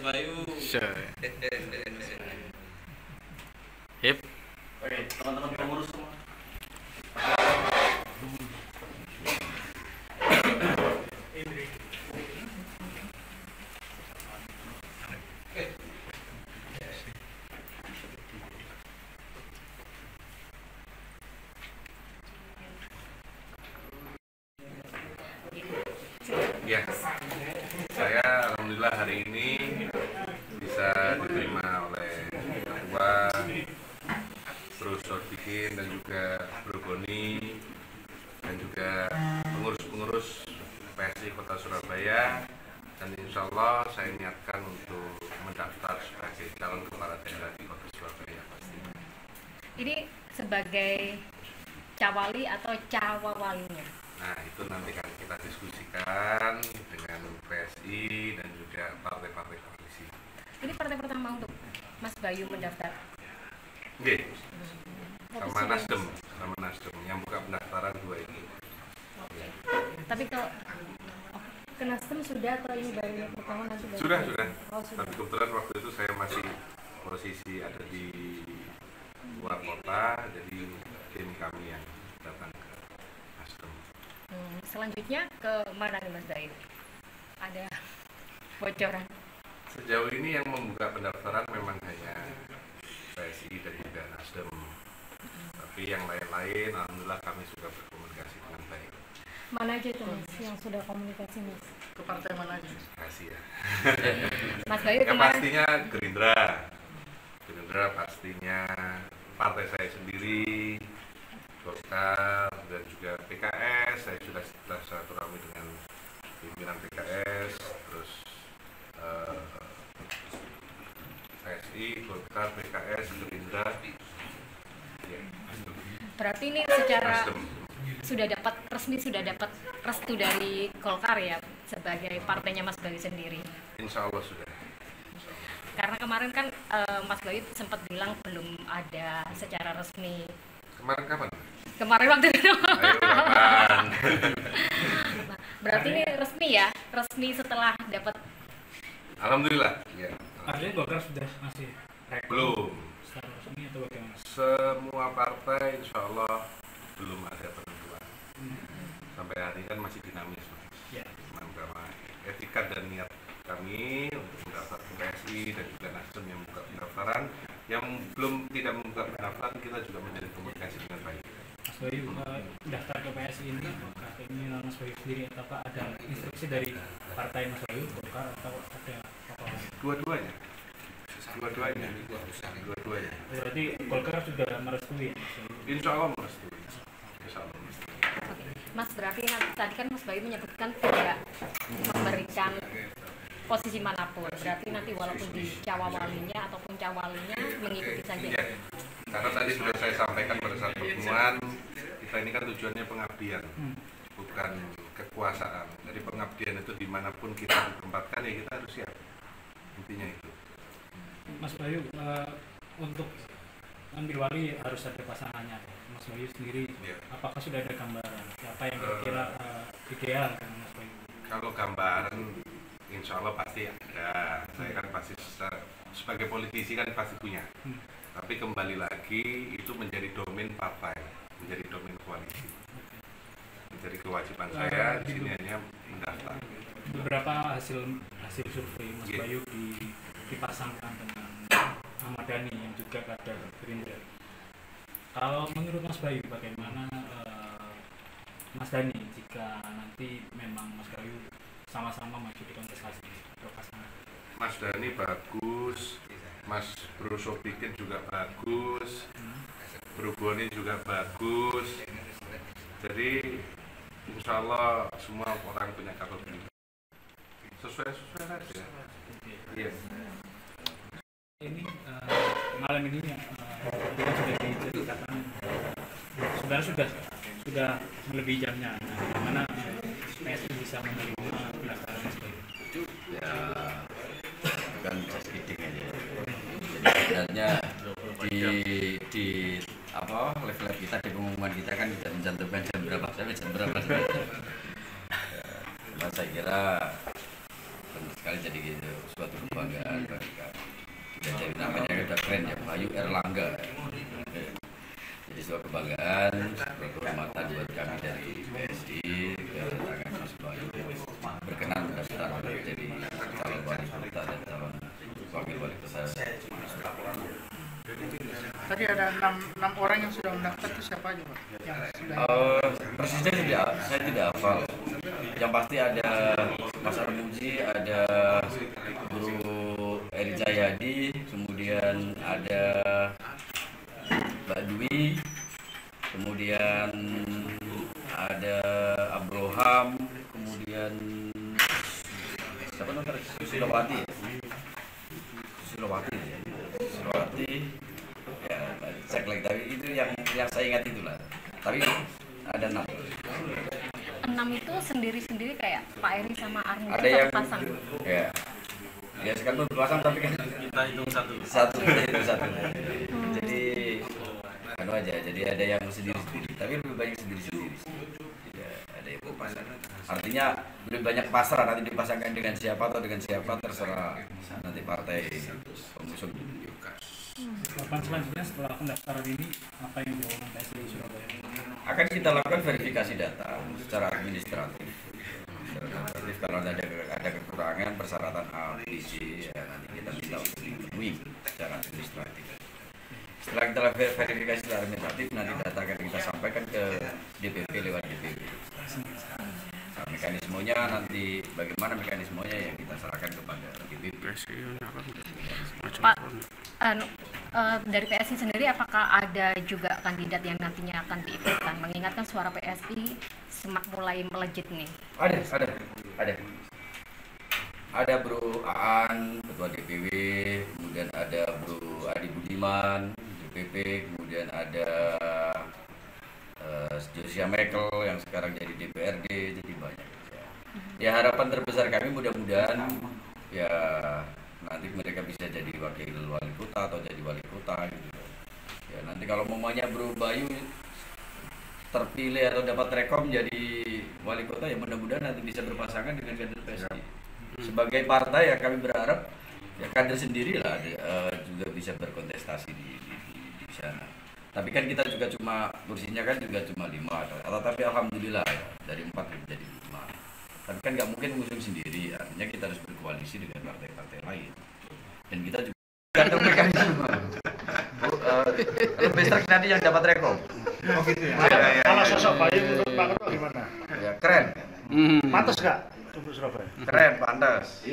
Bayu. Sure. Hip. Oke, teman-teman pengurus semua. Ya, saya alhamdulillah hari ini bisa diterima oleh Ketua, Profesor Bikin dan juga Bro Boni dan juga pengurus-pengurus PSI Kota Surabaya, dan insya Allah saya niatkan untuk mendaftar sebagai calon kepala daerah di Kota Surabaya pasti. Ini sebagai cawali atau cawawalinya? Nah, itu nanti kan kita diskusikan dengan PSI dan juga partai-partai koalisi. Ini partai pertama untuk Mas Bayu mendaftar? Oke, sama Nasdem yang buka pendaftaran 2 ini. Oke. Tapi kalau ke Nasdem sudah atau ini baru yang pertama nanti? Sudah. Oh, sudah. Tapi kebetulan waktu itu saya masih posisi ada di luar kota, jadi tim kami yang datang ke Nasdem. Selanjutnya ke mana nih Mas Bayu? Ada bocoran? Sejauh ini yang membuka pendaftaran memang hanya PSI dan juga Nasdem. Tapi yang lain-lain, alhamdulillah kami sudah berkomunikasi dengan baik. Mana aja tuh Mas yang sudah komunikasi Mas? Ke partai mana aja? Kasih ya. Mas Bayu Ya kemarin pastinya Gerindra pastinya, partai saya sendiri, Golkar dan juga PKS. Saya sudah silaturahmi dengan pimpinan PKS, terus PSI, Golkar, PKS, Gerindra. Ya, berarti ini secara Nasdem. sudah dapat restu dari Golkar ya sebagai partainya Mas Bayu sendiri. Insya Allah sudah. Karena kemarin kan Mas Bayu sempat bilang belum ada secara resmi. Kemarin kapan? Kemarin waktu itu. Ayo kapan? Nah, berarti ini resmi ya? Resmi setelah dapat. Alhamdulillah. Ya. Artinya Golkar sudah masih Belum. secara resmi atau bagaimana? Semua partai insya Allah belum ada penentuan. Sampai hari ini kan masih dinamis. Ya. Karena etikat dan niat kami untuk mendaftar ke PSI dan juga Nasdem yang membuka pendaftaran, yang belum tidak membuka pendaftaran kita juga menjadi komunikasi dengan baik. Mas Bayu daftar ke PSI ini, apakah ini Mas Bayu sendiri atau ada instruksi dari partai Mas Bayu, Golkar atau ada apa? Dua-duanya. Berarti Golkar sudah merestui ya, Mas Bayu? Insya Allah merestui. Insya Allah merestui. Oke. Mas berarti tadi kan Mas Bayu menyebutkan tidak memberikan posisi manapun. Berarti nanti walaupun di cawawalinya ataupun cawalinya mengikuti saja. Ya, karena tadi sudah saya sampaikan pada saat pertemuan, kita ini kan tujuannya pengabdian, bukan kekuasaan. Jadi pengabdian itu dimanapun kita ditempatkan ya kita harus siap. Intinya itu. Mas Bayu untuk ambil wali harus ada pasangannya. Mas Bayu sendiri, Ya. apakah sudah ada gambaran siapa yang kira-kira ideal dengan Mas Bayu? Kalau gambaran, insya Allah pasti ada. Saya kan pasti sebagai politisi kan pasti punya. Tapi kembali lagi itu menjadi domain partai, menjadi domain koalisi. Menjadi kewajiban saya di sini hanya mendaftar. Beberapa hasil survei Mas Yeah. Bayu dipasangkan dengan Ahmad Dhani yang juga kader Gerindra. Kalau menurut Mas Bayu bagaimana Mas Dhani jika nanti memang Mas Bayu sama-sama maju di kontestasi atau pasangan? Mas Dhani bagus, Mas Bro Sobikin juga bagus, Bro Boni juga bagus. Jadi insya Allah semua orang punya kapabilitas. Sesuai saja. Iya. Ini malam ini ya kita sudah diceritakan sebenarnya sudah melebihi jamnya. Bagaimana PSI bisa menerima pendaftaran Mas Bayu? Ya, bukan speeding aja. Jadi sebenarnya di apa level kita di pengumuman kita kan tidak mencantumkan jam berapa sampai jam berapa. Saya kira benar sekali jadi gitu. suatu kebanggaan bagi kami. Kita jadi namanya udah keren ya, Bayu Erlangga. Jadi sebuah kebanggaan, sebuah kehormatan buat kami dari PSI kedatangan Mas Bayu berkenan mendaftar menjadi calon wali kota dan calon wakil wali kota. Tadi ada enam orang yang sudah mendaftar, itu siapa aja Pak? Yang sudah Persisnya saya tidak hafal. Yang pasti ada Mas Armuji, ada Guru Eri Jayadi, kemudian ada Mbak Dwi, kemudian ada Abroham, kemudian siapa nomor Sulawati, ya cek lagi, tapi itu yang saya ingat itulah. Tapi ada 6. 6 itu sendiri-sendiri kayak Pak Eri sama Armuji Ada yang pasang. ya sekarang berpasang, tapi kan Kita hitung satu. itu satu. Jadi anu aja, jadi ada yang sendiri-sendiri, tapi lebih banyak sendiri-sendiri. Tidak ada yang berpasang. Artinya lebih banyak pasrah, nanti dipasangkan dengan siapa atau dengan siapa terserah nanti partai pengusung. Tahapan selanjutnya setelah pendaftaran ini apa yang dilakukan PSI Surabaya? Akan kita lakukan verifikasi data secara administratif. Kalau ada kekurangan persyaratan A, B, C, ya nanti kita minta untuk dipenuhi secara administratif. Setelah kita verifikasi secara administratif, nanti data akan kita sampaikan ke DPP lewat DPP. Nah, mekanismenya nanti bagaimana mekanismenya yang kita serahkan kepada DPP. Pak, dari PSI sendiri apakah ada juga kandidat yang nantinya akan diikutkan? Mengingatkan suara PSI mulai melejit nih. Ada Bro Aan, Ketua DPW, kemudian ada Bro Adi Budiman, DPP, kemudian ada Josia Michael yang sekarang jadi DPRD, jadi banyak. Ya harapan terbesar kami mudah-mudahan ya nanti mereka bisa jadi wakil wali kota atau jadi wali kota gitu. Ya nanti kalau mamanya Bro Bayu terpilih atau dapat rekom jadi wali kota, ya mudah-mudahan nanti bisa berpasangan dengan kader PSI. Sebagai partai ya kami berharap ya kader sendiri lah juga bisa berkontestasi di sana. Tapi kan kita juga cuma kursinya kan juga cuma 5, tapi alhamdulillah ya dari 4 menjadi 5. Tapi kan nggak mungkin mengusung sendiri, artinya kita harus berkoalisi dengan partai-partai lain. Dan kita juga gantung mekanisme. Lebih strict nanti yang dapat rekom. Oh gitu ya. Kalau sosok Bayu menurut Pak Ketua gimana? Ya keren. Pantas nggak untuk Surabaya? Keren, pantas.